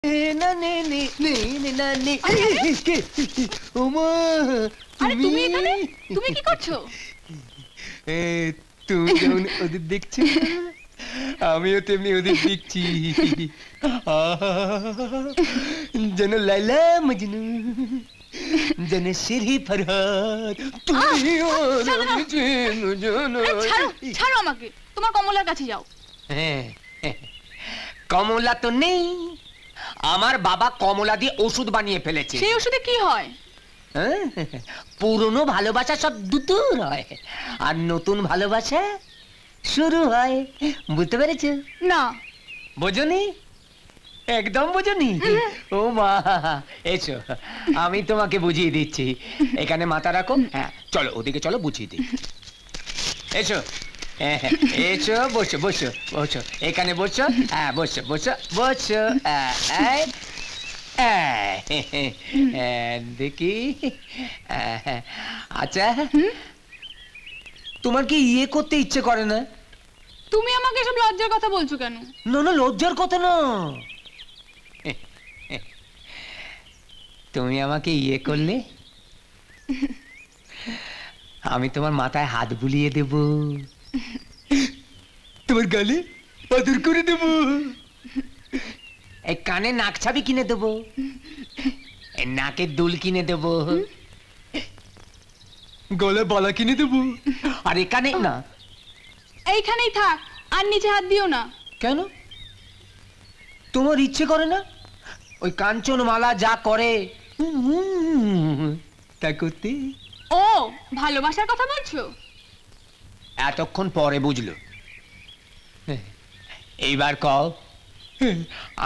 তুমি কি করছো? তুমি যেমন ওদের দেখছো আমিও তেমনি ওদের দেখছি। যেন লাইলা মজনু, যেন সিরহি ফরহাদ। ছাড়ো আমাকে, তোমার কমলার কাছে যাও। কমলা তো নেই, আমার বাবা কমলা দিয়ে ওষুধ বানিয়ে ফেলেছে। সেই ওষুধে কি হয়? পুরনো ভালোবাসা সব দূর হয় আর নতুন ভালোবাসা শুরু হয়। বুঝতে পেরেছ? না। বোঝনি? একদম বোঝনি? ও মা, এসো আমি তোমাকে বুঝিয়ে দিচ্ছি। এখানে মাথা রাখো। হ্যাঁ চলো ওদিকে চলো, বুঝিয়ে দিই। এসো এসো, বসো বসো বসো, এখানে বসো। হ্যাঁ বসো বসো বসো। দেখি। আচ্ছা তোমার কি ইয়ে করতে ইচ্ছে করে না? তুমি আমাকে সব লজ্জার কথা বলছো কেন? না না, লজ্জার কথা না। তুমি আমাকে ইয়ে করলে আমি তোমার মাথায় হাত বুলিয়ে দেব, তোমার গালে আদর করে দেব, এই কানে নাক ছাবি কিনে দেব, এই নাকের দুল কিনে দেব, গলায় বালা কিনে দেব। আর এখানে না, এইখানেই থাক, আর নিচে হাত দিও না। কেন? তোমার ইচ্ছে করে না? ওই কাঞ্চন মালা যা করে তা করতে? ও ভালোবাসার কথা বলছো? এতক্ষণ পরে বুঝলো। এইবার কও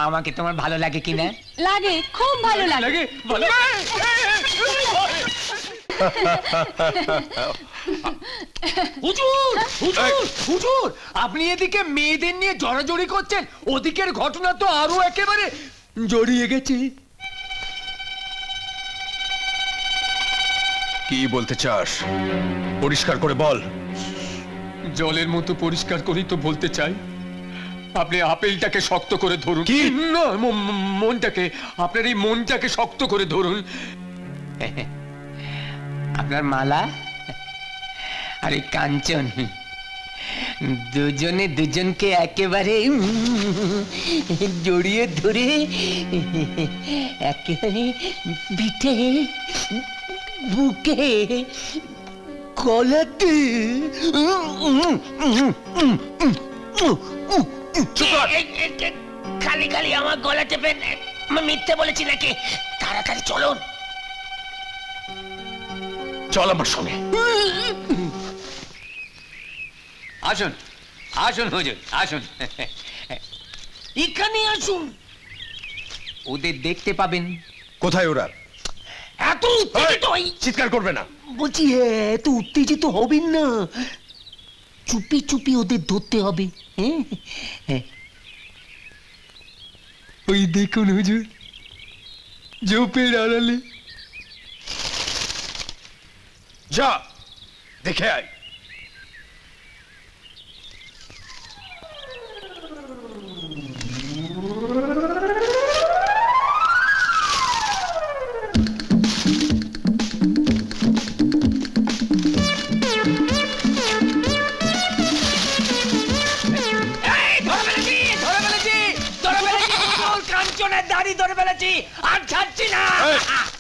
আমাকে তোমার ভালো লাগে কিনা? লাগে, খুব ভালো লাগে। হুজুর হুজুর হুজুর, আপনি এদিকে মেয়েদের নিয়ে জড়াজড়ি করছেন, ওদিকের ঘটনা তো আরো একেবারে জড়িয়ে গেছে। কি বলতে চাস? পরিষ্কার করে বল। জলের মতো পরিষ্কার করেই তো বলতে চাই। আপনি আপেলটাকে শক্ত করে ধরুন। কি? না, মনটাকে, আপনার এই মনটাকে শক্ত করে ধরুন। আপনার মালা আর এই কাঞ্চন দুজনে দুজনকে একেবারে জড়িয়ে ধরে একেবারে পিঠে, বুকে, গলাতে খালি খালি আমার গলা চেপে মিথ্যে বলেছি নাকি? তাড়াতাড়ি চলুন। চল আমার সঙ্গে। আসুন আসুন হুজুর, আসুন এখানে আসুন, ওদের দেখতে পাবেন। কোথায় ওরা? এত উত্তেজিত চিৎকার করবে না বলছি। এত উত্তেজিত হবেন না, চুপি চুপি ওদের ধরতে হবে। ওই দেখুন হুজুর, ঝোপের আড়ালে। যা দেখে আয়।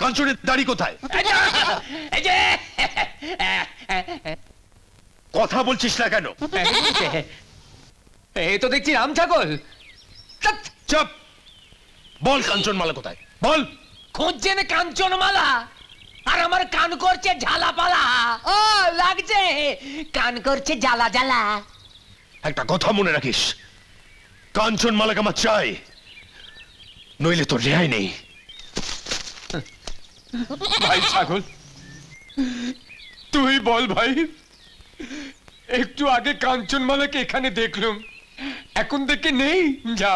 কাঞ্চনের দাড়ি কোথায়? কথা বলছিস না কেন? এই তো দেখছি রাম ছাগল। চুপ! বল কাঞ্চন মালা কোথায়? বল। খুঁজছেন কাঞ্চন মালা আর আমার কান করছে ঝালা পালা। ও লাগছে, কান করছে জ্বালা জ্বালা। একটা কথা মনে রাখিস, কাঞ্চন মালাকে আমার চাই, নইলে তোর রেহাই নেই। ভাই ছাগল, তুই বল ভাই। একটু আগে কাঞ্চনমালাকে এখানে দেখলাম, এখন দেখে নেই। যা